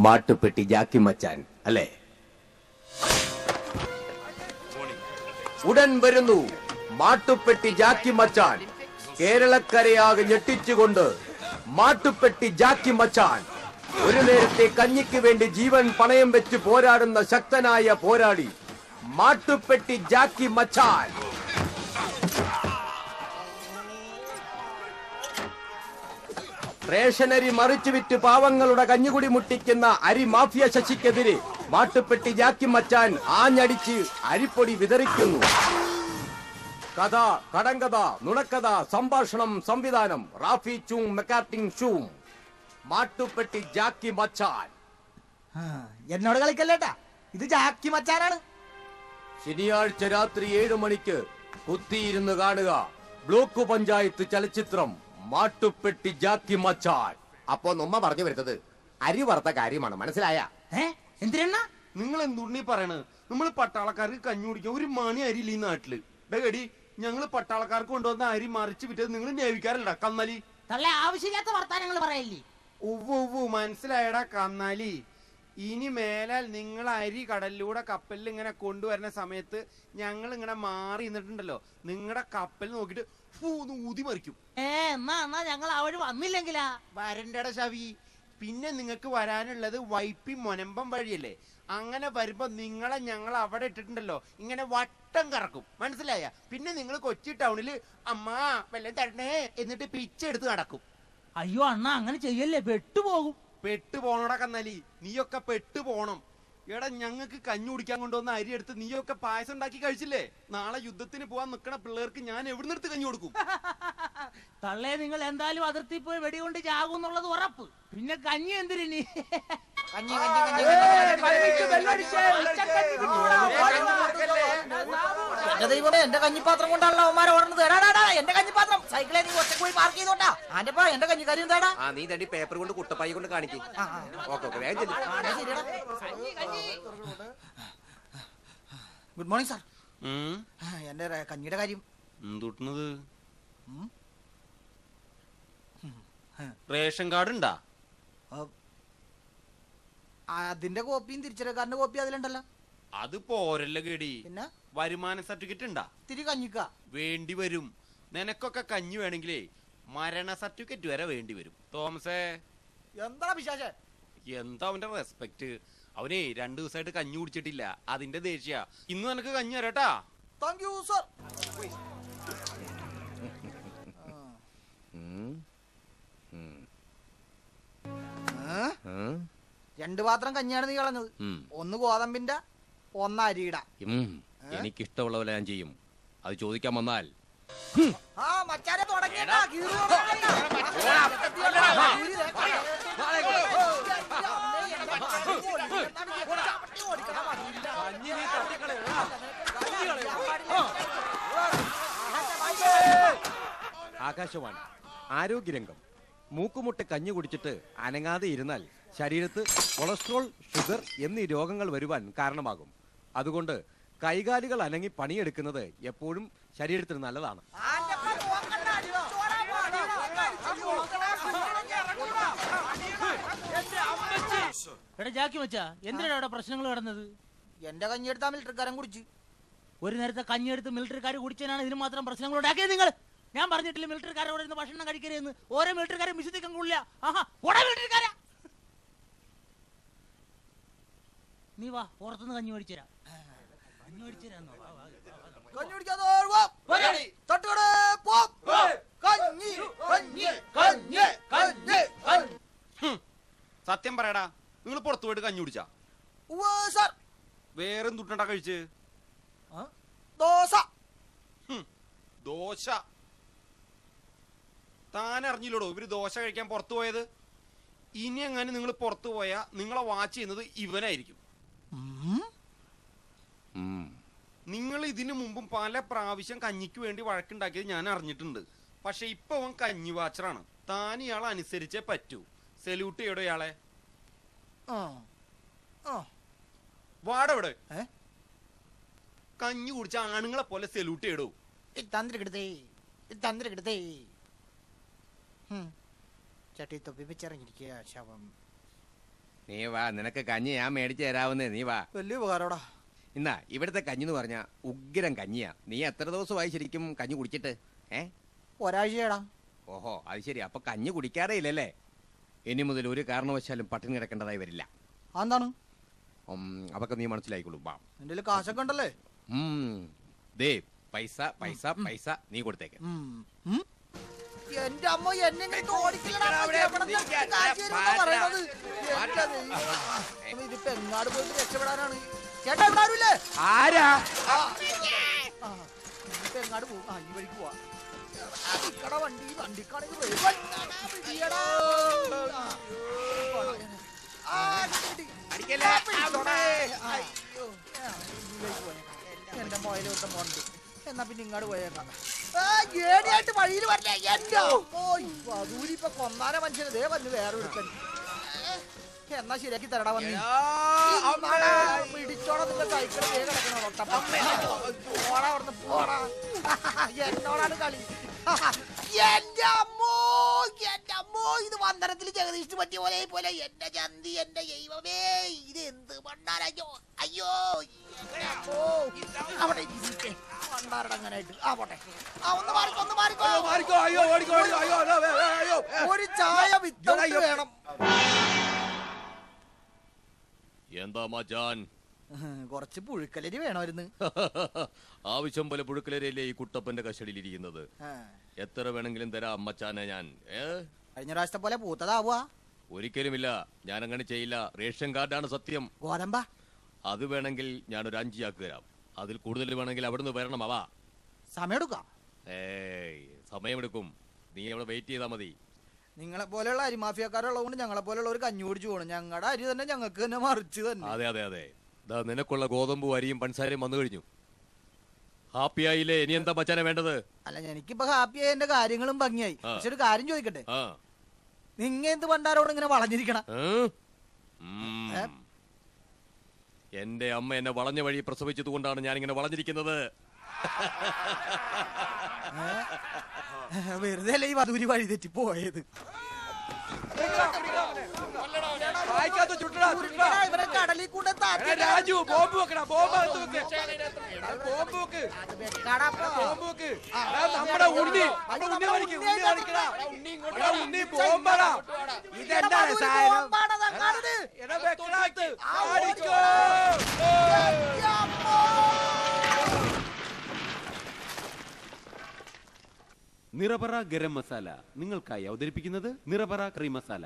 മാട്ടുപ്പെട്ടി ജാക്കി മച്ചാൻ അല്ലേ? ഉടൻ വരുന്നു മാട്ടുപ്പെട്ടി ജാക്കി മച്ചാൻ. കേരളക്കരയാകെ ഞെട്ടിച്ചുകൊണ്ട് മാട്ടുപ്പെട്ടി ജാക്കി മച്ചാൻ. ഒരു നേരത്തെ കഞ്ഞിക്ക് വേണ്ടി ജീവൻ പണയം വെച്ച് പോരാടുന്ന ശക്തനായ പോരാളി മാട്ടുപ്പെട്ടി ജാക്കി മച്ചാൻ. റേഷനരി മറിച്ചു വിറ്റ് പാവങ്ങളുടെ കഞ്ഞുകുടി മുട്ടിക്കുന്ന അരി മാഫിയ ശശിക്കെതിരെ മാട്ടുപ്പെട്ടി ജാക്കി മച്ചാൻ ആഞ്ഞടിച്ച് അരിപ്പൊടി വിതറിക്കുന്നു. കഥ, കടങ്കഥ, നുണക്കഥ, സംഭാഷണം, സംവിധാനം റാഫി ചൂം, മെക്കാർട്ടിംഗ് ഷൂം. മാട്ടുപ്പെട്ടി ജാക്കി മച്ചാൻ. എന്നോട് കളിക്കല്ലേട്ടാ, ഇത് ജാക്കി മച്ചാനാണ്. ശനിയാഴ്ച രാത്രി 7 മണിക്ക് കുത്തിയിരുന്ന് കാണുക ബ്ലോക്ക് പഞ്ചായത്ത് ചലച്ചിത്രം മാട്ടുപ്പെട്ടി ജാക്കി മച്ചാൻ. അപ്പോ നമ്മ പറഞ്ഞു വരുന്നത് അരി വറുത്ത കാര്യമാണ്, മനസ്സിലായ? എന്തിനാ നിങ്ങൾ എന്തുണ്ണി പറയണത്? നമ്മള് പട്ടാളക്കാർക്ക് കഞ്ഞി കുടിക്കാൻ ഒരു മണി അരിയില്ല ഈ നാട്ടില്. ഡേടി, ഞങ്ങള് പട്ടാളക്കാർക്ക് കൊണ്ടുവന്ന അരി മറിച്ച് വിറ്റത് നിങ്ങൾ നേവിക്കാരല്ല കന്നാലി. തള്ളേ ആവശ്യമില്ലാത്ത വർത്താനങ്ങൾ പറയല്ലേ. ഉവ്വ് മനസ്സിലായടാ കന്നാലി. ഇനി മേലാൽ നിങ്ങൾ അരി കടലിലൂടെ കപ്പലിൽ ഇങ്ങനെ കൊണ്ടുവരുന്ന സമയത്ത് ഞങ്ങൾ ഇങ്ങനെ മാറി നിന്നിട്ടുണ്ടല്ലോ, നിങ്ങളുടെ കപ്പൽ നോക്കിട്ട് ഊതി മറിക്കും. എന്നാ ഞങ്ങൾ ആ വഴി വന്നില്ലെങ്കിലാ? വരണ്ടട ശവി. പിന്നെ നിങ്ങൾക്ക് വരാനുള്ളത് വൈപ്പി മൊനമ്പം വഴിയല്ലേ. അങ്ങനെ വരുമ്പോ നിങ്ങളെ ഞങ്ങൾ അവിടെ ഇട്ടിട്ടുണ്ടല്ലോ, ഇങ്ങനെ വട്ടം കറക്കും, മനസ്സിലായ? പിന്നെ നിങ്ങൾ കൊച്ചി ടൗണില് അമ്മാ വെള്ളം തരണേ എന്നിട്ട് പിച്ചെടുത്ത് നടക്കും. അയ്യോ അണ്ണാ, അങ്ങനെ ചെയ്യല്ലേ, പെട്ടുപോകും. പെട്ടു പോണോടാ കന്നാലി, നീയൊക്കെ പെട്ടു പോണം. എടാ, ഞങ്ങൾക്ക് കഞ്ഞി കുടിക്കാൻ കൊണ്ടുവന്ന അരി എടുത്ത് നീയൊക്കെ പായസം ഉണ്ടാക്കി കഴിച്ചില്ലേ? നാളെ യുദ്ധത്തിന് പോവാൻ നിക്കണ പിള്ളേർക്ക് ഞാൻ എവിടുന്ന് എടുത്ത് കഞ്ഞി കൊടുക്കും? തള്ളേ, നിങ്ങൾ എന്തായാലും അതിർത്തി പോയി വെടികൊണ്ട് ചാകും എന്നുള്ളത് ഉറപ്പ്. പിന്നെ കഞ്ഞി എന്തിനി? എന്റെ കഞ്ഞിപ്പാത്രം കൊണ്ടാണല്ലോ അവന്മാരെ ഓടുന്നത്. എന്റെ കഞ്ഞിപ്പാത്രം സൈക്കിളെ നീ ഒറ്റ പോയി പാർക്ക് ചെയ്തോട്ടാ. ആന്റെപ്പാ എന്റെ കഞ്ഞിക്കാരി എന്താടാ? നീ തടി പേപ്പർ കൊണ്ട് കുട്ടപ്പായി കൊണ്ട് കാണിക്കും. Good morning sir. എന്റെ കഞ്ഞിയുടെ കാര്യം എന്തുട്ടണത്? റേഷൻ കാർഡ് ഉണ്ടാ? അതിന്റെ കോപ്പിയും തിരിച്ചറിയക്കാരന്റെ കോപ്പി അതിലുണ്ടല്ലോ. അത് പോരല്ല കേടി. പിന്നെ വരുമാന സർട്ടിഫിക്കറ്റ് ഉണ്ടാ? തിരി കഞ്ഞിക്ക വേണ്ടി വരും. നിനക്കൊക്കെ കഞ്ഞി വേണമെങ്കിലേ മരണ സർട്ടിഫിക്കറ്റ് വരെ വേണ്ടി വരും. തോമസേ, എന്താ വിശേഷം? എന്താ അവന്റെ റെസ്പെക്ട്? അവനെ 2 ദിവസമായിട്ട് കഞ്ഞി കുടിച്ചിട്ടില്ല, അതിന്റെ ദേഷ്യ. ഇന്ന് നിനക്ക് കഞ്ഞി തരാട്ടാ. Thank you sir. 2 പാത്രം കഞ്ഞിയാണ് നീ കളഞ്ഞത്. ഒന്ന് ഗോതമ്പിന്റെ, ഒന്ന് അരിയുടെ. എനിക്കിഷ്ടമുള്ള പോലെ ഞാൻ ചെയ്യും. അത് ചോദിക്കാൻ വന്നാൽ മച്ചാനെ തുടങ്ങിയ ആകാശവാണി ആരോഗ്യരംഗം. മൂക്കുമുട്ട കഞ്ഞി കുടിച്ചിട്ട് അനങ്ങാതെ ഇരുന്നാൽ ശരീരത്ത് കൊളസ്ട്രോൾ, ഷുഗർ എന്നീ രോഗങ്ങൾ വരുവാൻ കാരണമാകും. അതുകൊണ്ട് കൈകാലുകൾ അനങ്ങി പണിയെടുക്കുന്നത് എപ്പോഴും ശരീരത്തിന് നല്ലതാണ്. ജാക്കി മച്ചാ, എന്തിനാണ് അവിടെ പ്രശ്നങ്ങൾ കിടന്നത്? എന്റെ കഞ്ഞിയെടുത്താ മിലിറ്ററിക്കാരൻ കുടിച്ച്. ഒരു നേരത്തെ കഞ്ഞിയെടുത്ത് മിലിറ്ററിക്കാർ കുടിച്ചതിനാണ് ഇതിന് മാത്രം പ്രശ്നങ്ങൾ ഉണ്ടാക്കിയത്. നിങ്ങൾ ഞാൻ പറഞ്ഞിട്ടില്ല മിലിറ്ററിക്കാരോട് ഇന്ന് ഭക്ഷണം കഴിക്കരുതെന്ന്? ഓരോ മിലിറ്ററിക്കാരും വിശുദ്ധിക്കാൻ കൊള്ളില്ല. മിലിറ്ററിക്കാരാ. നീ വാ, പുറത്തുനിന്ന് കഞ്ഞി മേടിച്ചുതരാം. കഞ്ഞി മേടിച്ചുതരാന്നോ? സത്യം പറയടാ, നിങ്ങൾ പുറത്തു പോയിട്ട് കഞ്ഞി കുടിച്ചാ? വേറെന്തുട്ടാ കഴിച്ച്? ദോശ. ദോശ? താൻ അറിഞ്ഞില്ലടോ ഇവര് ദോശ കഴിക്കാൻ പുറത്തു പോയത്? ഇനി എങ്ങനെ നിങ്ങൾ പുറത്തു പോയാ നിങ്ങളെ വാച്ച് ചെയ്യുന്നത് ഇവനായിരിക്കും. നിങ്ങൾ ഇതിനു മുമ്പും പല പ്രാവശ്യം കഞ്ഞിക്ക് വേണ്ടി വഴക്കുണ്ടാക്കിയത് ഞാൻ അറിഞ്ഞിട്ടുണ്ട്. പക്ഷെ ഇപ്പൊ അവൻ കഞ്ഞി വാച്ചറാണ്. താൻ ഇയാളെ അനുസരിച്ചേ പറ്റൂ. സെല്യൂട്ട് ചെയ്യടോ ഇയാളെ. വാടവിടെ കഞ്ഞി കുടിച്ച ആണുങ്ങളെ പോലെ സെല്യൂട്ട് ചെയ്യടോ. ചട്ടി തൊപ്പി വെച്ചിറങ്ങിയിരിക്കുക ശവം. നീ വാ, നിനക്ക് കഞ്ഞി ഞാൻ മേടിച്ചു തരാവുന്നേ, നീ വാ. വലിയ ഉപകാരോടാ. എന്നാ ഇവിടുത്തെ കഞ്ഞി എന്ന് പറഞ്ഞാ ഉഗ്രം കഞ്ഞിയാ. നീ എത്ര ദിവസമായി ശരിക്കും കഞ്ഞി കുടിച്ചിട്ട്? ഒരാഴ്ചയാടാ. ഓഹോ, അത് ശരി. അപ്പൊ കഞ്ഞി കുടിക്കാറേ ഇല്ലല്ലേ? ഇനി മുതൽ ഒരു കാരണവശാലും പട്ടിണി കിടക്കേണ്ടതായി വരില്ല. എന്താണ്? അതൊക്കെ നീ മനസ്സിലായിക്കോളൂ. വാ. എന്റെ കാശൊക്കെ ഉണ്ടല്ലേ? ദേ പൈസ പൈസ പൈസ നീ കൊടുത്തേക്ക്. എന്റെ അമ്മ എന്നെ ഇതിപ്പോ എങ്ങാട് പോയിട്ട് രക്ഷപ്പെടാനാണ്. ചേട്ടാ ഇവിടെ ആരുമില്ലേ? ആരാ? ഇപ്പൊ എങ്ങാട് പോകും? ഈ വഴിക്ക് പോവാ. വണ്ടി വണ്ടിക്കാണെങ്കിൽ എന്റെ മോയിലോട്ട് മോണ്ട്. എന്നാ പിന്നെ ഇങ്ങോട്ട് പോയേക്കാം. ഏടിയായിട്ട് വഴിയിൽ വരല്ലേ? എന്റെ ദൂരിപ്പൊ കൊന്നാന മനുഷ്യന് ദേ വന്ന് വേറെ എടുക്കാൻ. എന്നാ ശരിയാക്കി തരടാ വന്ന്. പിടിച്ചോടാ നിന്റെ സൈക്കിൾ ദേ കിടക്കണോ? പോടാ അവിടുന്ന് പോടാ. എന്നോടാണ് കളി. എന്റെ അമ്മോ ഇത് വന്ദനത്തിൽ ജഗദീഷിന് പറ്റിയ പോലെ എന്റെ ചന്തി എന്റെ ദൈവമേ ഇത് എന്ത് മണ്ണാരോ. അയ്യോ അവിടെ മണ്ണാരടങ്ങനായിട്ട് പോട്ടെ. ഒന്ന് മാറിക്കോ. ഒരു ചായ വിത്തോട്ട് വേണം. എന്താ മച്ചാൻ? കുറച്ച് പുഴുക്കലരി വേണമായിരുന്നു. ആവശ്യം പോലെ പുഴുക്കലരിയല്ലേ ഈ കുട്ടപ്പന്റെ കസ്റ്റഡിയിലിരിക്കുന്നത്. എത്ര വേണമെങ്കിലും തരാം മച്ചാനെ ഞാൻ. കഴിഞ്ഞ പ്രാവശ്യത്തെ പോലെ പൂത്തതാവുക? ഒരിക്കലുമില്ല, ഞാൻ അങ്ങനെ ചെയ്യില്ല. റേഷൻ കാർഡാണ് സത്യം. ഗോതമ്പ? അത് വേണമെങ്കിൽ ഞാനൊരു 5 ചാക്ക് തരാം. അതിൽ കൂടുതൽ വേണമെങ്കിൽ അവിടുന്ന് വരണം. അവ സമയമെടുക്കാം. സമയമെടുക്കും. നീ അവിടെ വെയിറ്റ് ചെയ്താൽ മതി. നിങ്ങളെ പോലെയുള്ള അരിമാഫിയക്കാരുള്ളതുകൊണ്ട് ഞങ്ങളെ പോലെയുള്ള ഒരു കഞ്ഞി കുടിച്ചു പോകണം. ഞങ്ങളുടെ അരി തന്നെ ഞങ്ങൾക്ക് തന്നെ മറിച്ച് തന്നെ. അതെ അതെ അതെ. നിനക്കുള്ള ഗോതമ്പും അരിയും പഞ്ചസാരയും വന്നു കഴിഞ്ഞു. ഹാപ്പി ആയില്ലേ? ഇനി എന്താ മച്ചാനെ വേണ്ടത്? അല്ല എനിക്കിപ്പോ ഹാപ്പി ആയി, എന്റെ കാര്യങ്ങളും ഭംഗിയായി. പക്ഷെ ഒരു കാര്യം ചോദിക്കട്ടെ, നിങ്ങ എന്ത് പണ്ടാരോട് ഇങ്ങനെ വളഞ്ഞിരിക്കണം? എന്റെ അമ്മ എന്നെ വളഞ്ഞ വഴി പ്രസവിച്ചത് കൊണ്ടാണ് ഞാൻ ഇങ്ങനെ വളഞ്ഞിരിക്കുന്നത്. വെറുതെ അല്ലേ ഈ വധൂരി വഴി തെറ്റി പോയത്. ഇവരെ കടലിൽ കൂടെ നിറപറ ഗരം മസാല നിങ്ങൾക്കായി അവതരിപ്പിക്കുന്നത് നിറപറ കറി മസാല.